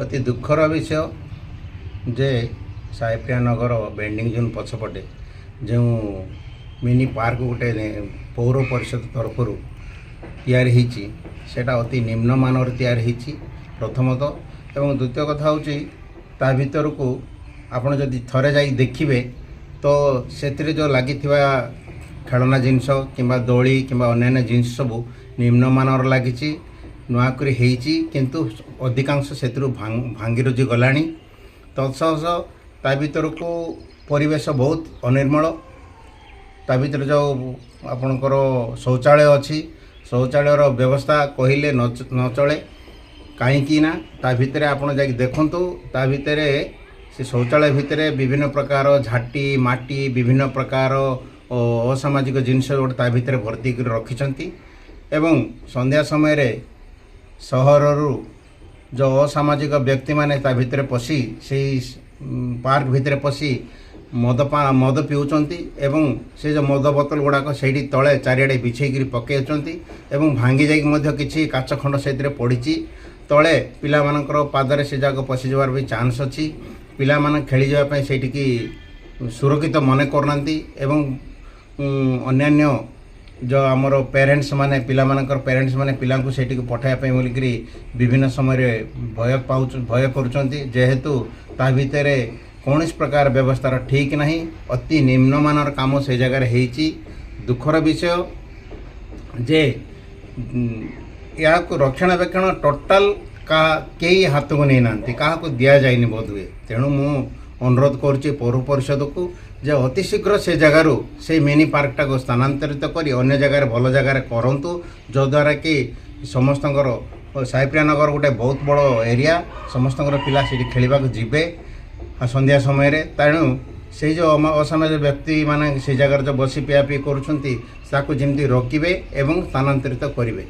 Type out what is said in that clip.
ଅତି ଦୁଃଖର ବିଷୟ ଯେ ସାଇପ୍ରିୟା ନଗର ବେଣ୍ଡିଂ ଜୋନ୍ ପଛପଟେ ଯେଉଁ ମିନି ପାର୍କ ଗୋଟେ ପୌର ପରିଷଦ ତରଫରୁ ତିଆରି ହେଇଛି ସେଟା ଅତି ନିମ୍ନମାନର ତିଆରି ହେଇଛି ପ୍ରଥମତଃ। ଏବଂ ଦ୍ୱିତୀୟ କଥା ହେଉଛି ତା ଭିତରକୁ ଆପଣ ଯଦି ଥରେ ଯାଇ ଦେଖିବେ ତ ସେଥିରେ ଯେଉଁ ଲାଗିଥିବା ଖେଳନା ଜିନିଷ କିମ୍ବା ଦୋଳି କିମ୍ବା ଅନ୍ୟାନ୍ୟ ଜିନିଷ ସବୁ ନିମ୍ନମାନର ଲାଗିଛି, ନୂଆକରି ହେଇଛି, କିନ୍ତୁ ଅଧିକାଂଶ ସେଥିରୁ ଭାଙ୍ଗିରୁଜି ଗଲାଣି। ତତ୍ସହ ତା ଭିତରକୁ ପରିବେଶ ବହୁତ ଅନିର୍ମଳ। ତା ଭିତରେ ଯେଉଁ ଆପଣଙ୍କର ଶୌଚାଳୟ ଅଛି, ଶୌଚାଳୟର ବ୍ୟବସ୍ଥା କହିଲେ ନ ଚଳେ। କାହିଁକି ନା ତା ଭିତରେ ଆପଣ ଯାଇକି ଦେଖନ୍ତୁ, ତା ଭିତରେ ସେ ଶୌଚାଳୟ ଭିତରେ ବିଭିନ୍ନ ପ୍ରକାର ଝାଟି ମାଟି ବିଭିନ୍ନ ପ୍ରକାର ଅସାମାଜିକ ଜିନିଷ ଗୋଟେ ତା ଭିତରେ ଭର୍ତ୍ତି କରି ରଖିଛନ୍ତି। ଏବଂ ସନ୍ଧ୍ୟା ସମୟରେ ସହରରୁ ଯେଉଁ ଅସାମାଜିକ ବ୍ୟକ୍ତିମାନେ ତା ଭିତରେ ପଶି ସେହି ପାର୍କ ଭିତରେ ପଶି ମଦ ପିଉଛନ୍ତି ଏବଂ ସେ ଯେଉଁ ମଦ ବୋତଲ ଗୁଡ଼ାକ ସେଇଠି ତଳେ ଚାରିଆଡ଼େ ବିଛେଇକିରି ପକାଇଛନ୍ତି ଏବଂ ଭାଙ୍ଗି ଯାଇକି ମଧ୍ୟ କିଛି କାଚ ଖଣ୍ଡ ସେଥିରେ ପଡ଼ିଛି। ତଳେ ପିଲାମାନଙ୍କର ପାଦରେ ସେ ଯାକ ପଶିଯିବାର ବି ଚାନ୍ସ ଅଛି। ପିଲାମାନେ ଖେଳିଯିବା ପାଇଁ ସେଇଠିକି ସୁରକ୍ଷିତ ମନେ କରୁନାହାନ୍ତି ଏବଂ ଅନ୍ୟାନ୍ୟ ଯେଉଁ ଆମର ପ୍ୟାରେଣ୍ଟସ୍ ମାନେ ପିଲାମାନଙ୍କର ପ୍ୟାରେଣ୍ଟସ୍ ମାନେ ପିଲାଙ୍କୁ ସେଇଠିକୁ ପଠାଇବା ପାଇଁ ବୋଲିକିରି ବିଭିନ୍ନ ସମୟରେ ଭୟ କରୁଛନ୍ତି, ଯେହେତୁ ତା ଭିତରେ କୌଣସି ପ୍ରକାର ବ୍ୟବସ୍ଥାର ଠିକ୍ ନାହିଁ। ଅତି ନିମ୍ନମାନର କାମ ସେ ଜାଗାରେ ହେଇଛି। ଦୁଃଖର ବିଷୟ ଯେ ଏହାକୁ ରକ୍ଷଣାବେକ୍ଷଣ ଟୋଟାଲ କେହି ହାତକୁ ନେଇନାହାନ୍ତି, କାହାକୁ ଦିଆଯାଇନି ବୋଧହୁଏ। ତେଣୁ ମୁଁ ଅନୁରୋଧ କରୁଛି ପୌର ପରିଷଦକୁ ଯେ ଅତି ଶୀଘ୍ର ସେ ଜାଗାରୁ ସେଇ ମିନି ପାର୍କଟାକୁ ସ୍ଥାନାନ୍ତରିତ କରି ଅନ୍ୟ ଜାଗାରେ ଭଲ ଜାଗାରେ କରନ୍ତୁ, ଯଦ୍ୱାରା କି ସମସ୍ତଙ୍କର ସାଇପ୍ରିୟା ନଗର ଗୋଟେ ବହୁତ ବଡ଼ ଏରିଆ, ସମସ୍ତଙ୍କର ପିଲା ସେଇଠି ଖେଳିବାକୁ ଯିବେ ସନ୍ଧ୍ୟା ସମୟରେ। ତେଣୁ ସେଇ ଯେଉଁ ଅସାମାଜିକ ବ୍ୟକ୍ତିମାନେ ସେଇ ଜାଗାରେ ଯେଉଁ ବସି ପିଆପିଇ କରୁଛନ୍ତି ତାକୁ ଯେମିତି ରୋକିବେ ଏବଂ ସ୍ଥାନାନ୍ତରିତ କରିବେ।